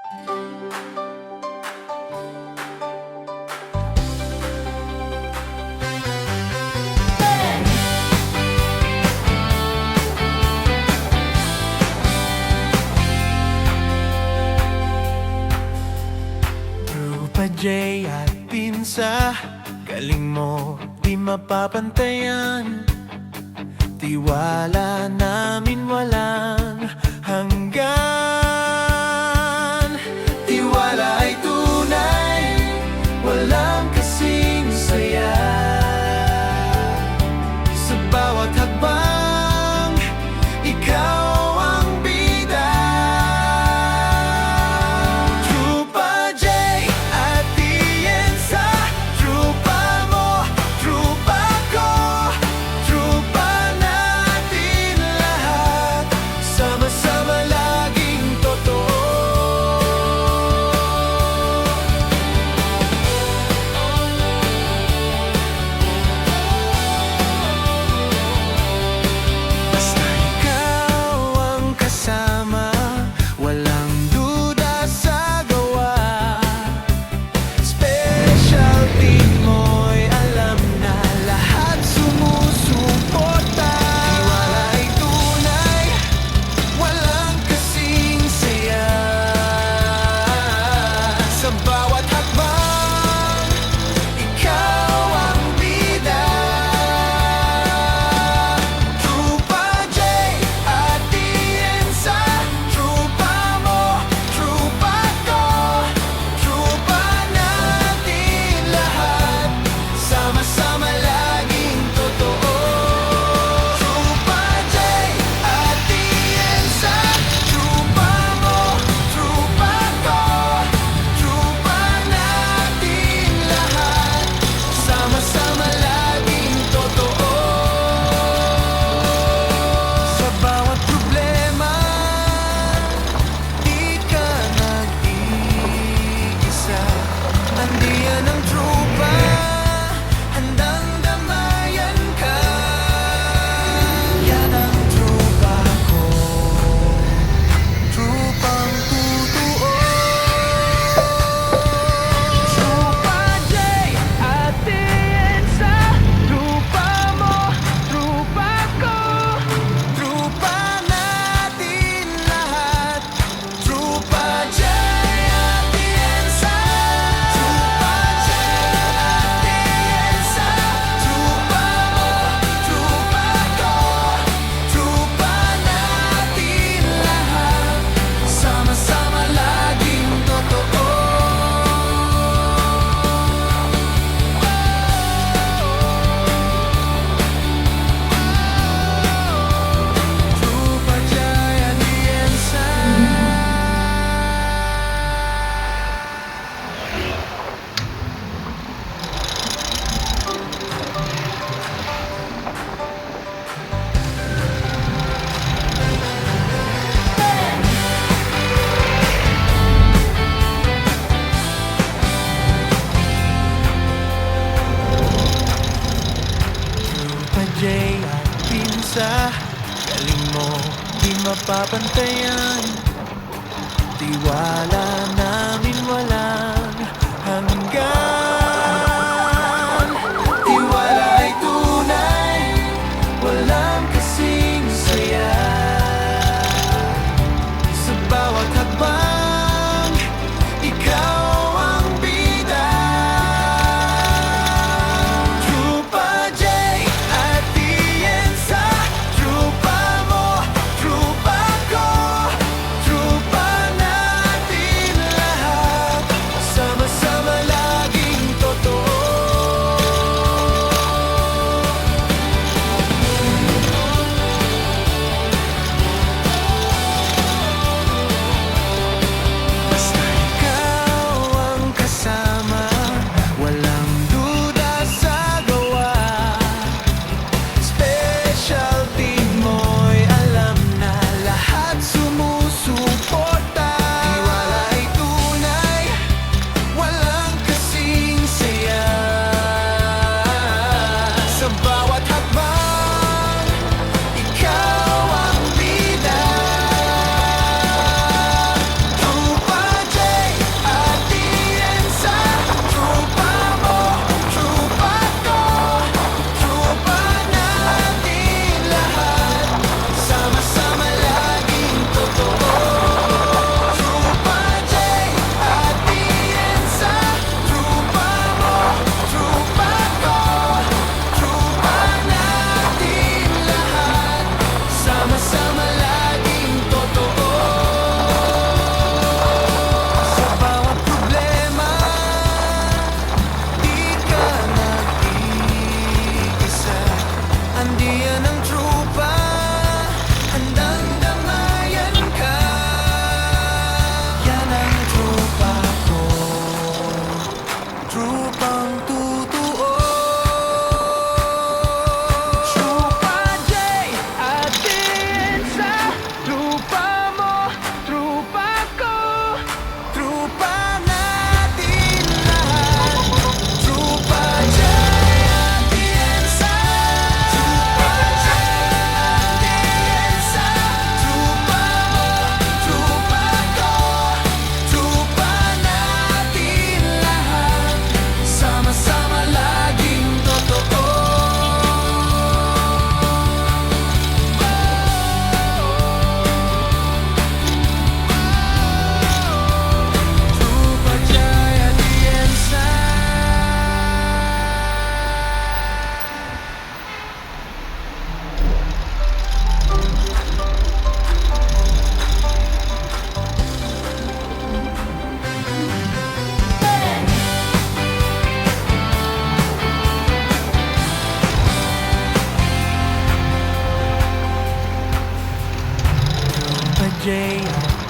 Trupa J at Pinsa, galing mo di mapapantayan. Tiwala namin walang hanggan. Tiwala ay tunay, walang kasing saya. Sa bawat hakbang, ikaw ang bida. Trupa J at Tienza, trupa mo, trupa ko, trupa natin lahat, sama-sama laging totoo. Basta ikaw ang kasama, walang duda sa gawa. Specialty mo'y alam na lahat sumusuporta. Tiwala ay tunay, walang kasing saya. Sa bawat hakbang, ikaw ang bida. Trupa J at Tienza, trupa mo, trupa ko, trupa natin lahat, sama-sama laging totoo. Trupa J at Tienza, trupa mo, trupa ko, trupa natin lahat, sama-sama laging totoo. Sa bawat problema, di ka nag-iisa. Andiyan ang trupa, handang damayan ka. Yan ang trupa ko, trupang totoo. Trupa J at Tienza, trupa mo, trupa ko, trupa natin lahat. Trupa J at Tienza, trupa J at Tienza, trupa mo, trupa ko, trupa natin lahat, sama-sama laging totoo. Trupa J at Tienza. Trupa J at Pinsa, galing mo di mapapantayan. Tiwala namin walang hanggan. Tiwala ay tunay, walang kasing saya. Sa bawat hakbang, ikaw ang bida. Trupa J at Tienza, trupa mo, trupa ko, trupa natin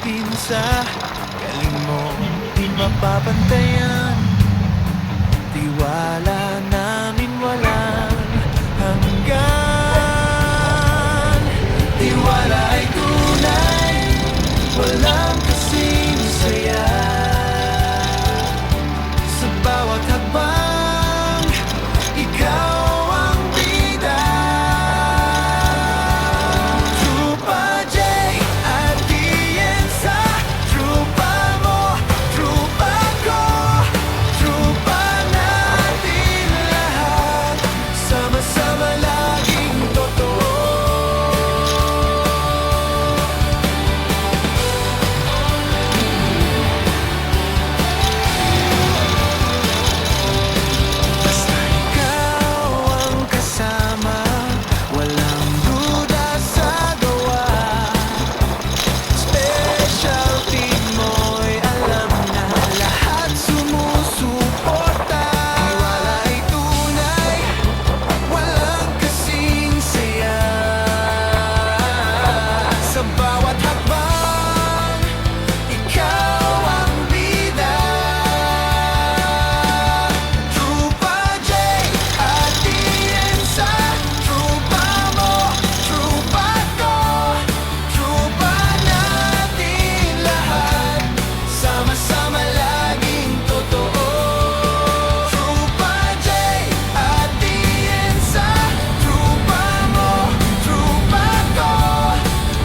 pinsa. Galing mo, di mapapantayan. Tiwala namin walang hanggan. Tiwala ay tunay, walang kasing saya. Sa bawat hakbang, ikaw ang bida. Trupa J at Tienza, trupa mo, trupa ko, trupa natin lahat. Sama-sama laging totoo. Basta ikaw ang kasama, walang duda sa gawa. Specialty mo'y alam na lahat sumusuporta. Tiwala ay tunay, walang kasing saya. Sa bawat hakbang, ikaw ang bida. Trupa J at Tienza, trupa mo, trupa ko, trupa natin lahat. Sama-sama laging totoo. Trupa J at Tienza, trupa mo, trupa ko,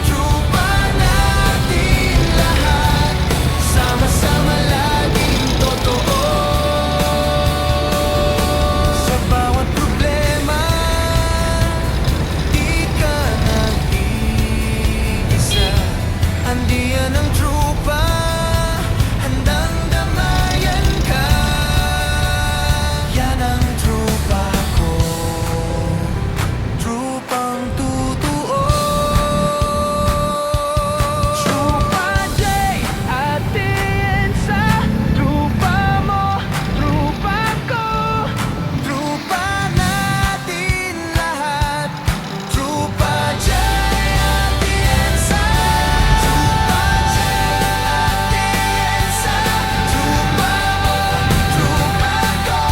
trupa natin lahat. Sama-sama laging totoo. Sa bawat problema, di ka nag-iisa. Andiyan ang trupa, handang damayan ka. Yan ang trupa ko, trupang totoo. Trupa J at Tienza, trupa mo, trupa ko, trupa natin lahat. Trupa J at Tienza, trupa J at Tienza, trupa mo, trupa ko,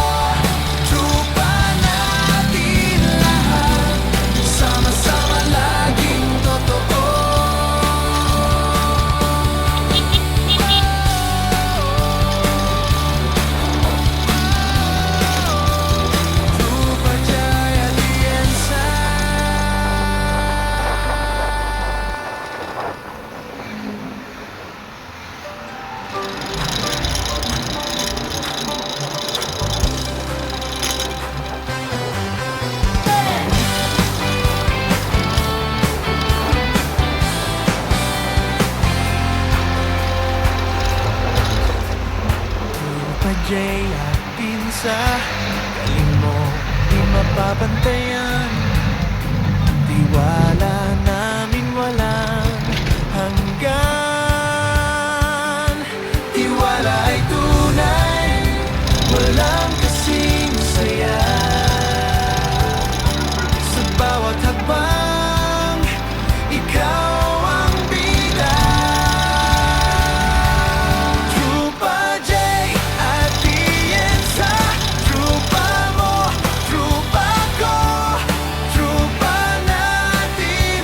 trupa natin lahat. Sama-sama laging totoo. Trupa J at Tienza. Trupa J at Pinsa, galing mo, di mapapantayan. Tiwala namin walang hanggan. Tiwala ay tunay, walang kasing saya. Sa bawat hakbang, ikaw ang bida. Trupa J at Tienza, trupa mo, trupa ko, trupa natin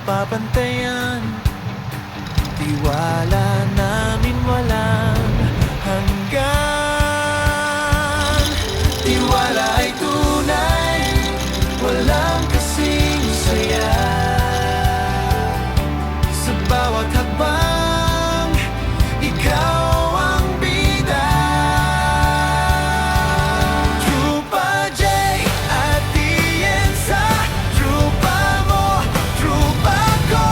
mapapantayan. Tiwala namin walang hanggan. Tiwala ay tunay, walang kasing saya. Sa bawat hakbang, ikaw ang bida. Trupa J at Tienza, trupa mo, trupa ko,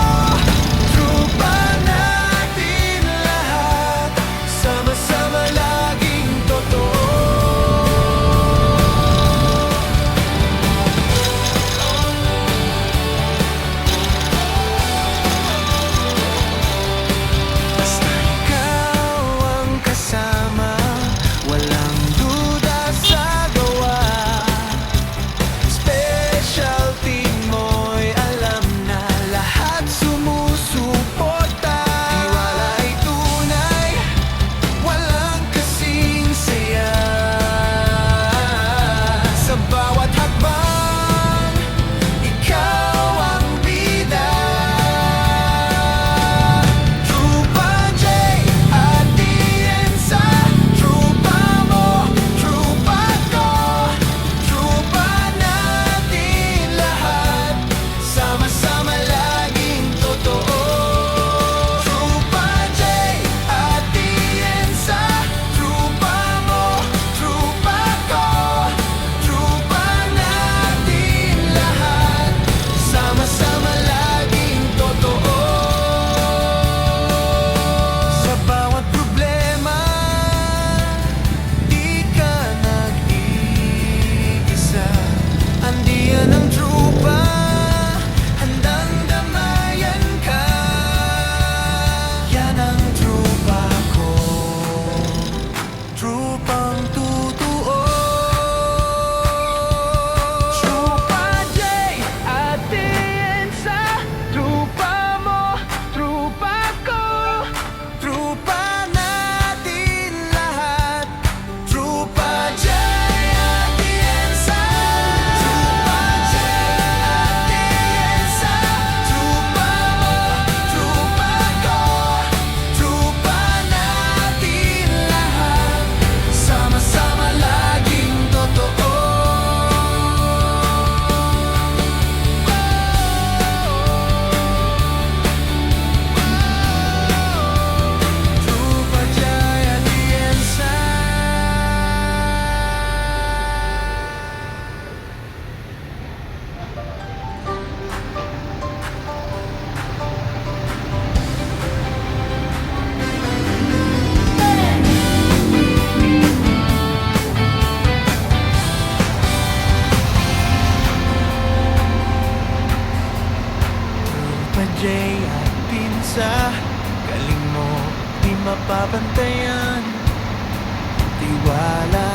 trupa natin lahat, sama-sama laging totoo. Basta ikaw ang kasama, walang duda sa gawa. Specialty mo'y alam na lahat sumusuporta. Tiwala ay tunay, walang kasing saya. Sa bawat hakbang, ikaw ang bida. Trupa J at Tienza, trupa mo, trupa ko, trupa natin lahat, sama-sama laging totoo. Trupa J at Tienza, trupa mo, trupa ko, trupa natin lahat, sama-sama laging totoo. Sa bawat problema, di ka nag-iisa. Andiyan ang trupa, handang damayan ka. Yan ang trupa ko, trupang totoo. Trupa J at Tienza, trupa mo, trupa ko, trupa natin lahat. Trupa J at Tienza, trupa J at Tienza, trupa mo, trupa ko, trupa natin lahat, sama-sama laging totoo. Trupa J at Tienza. Trupa J at Tienza, galing mo, di mapapantayan. Tiwala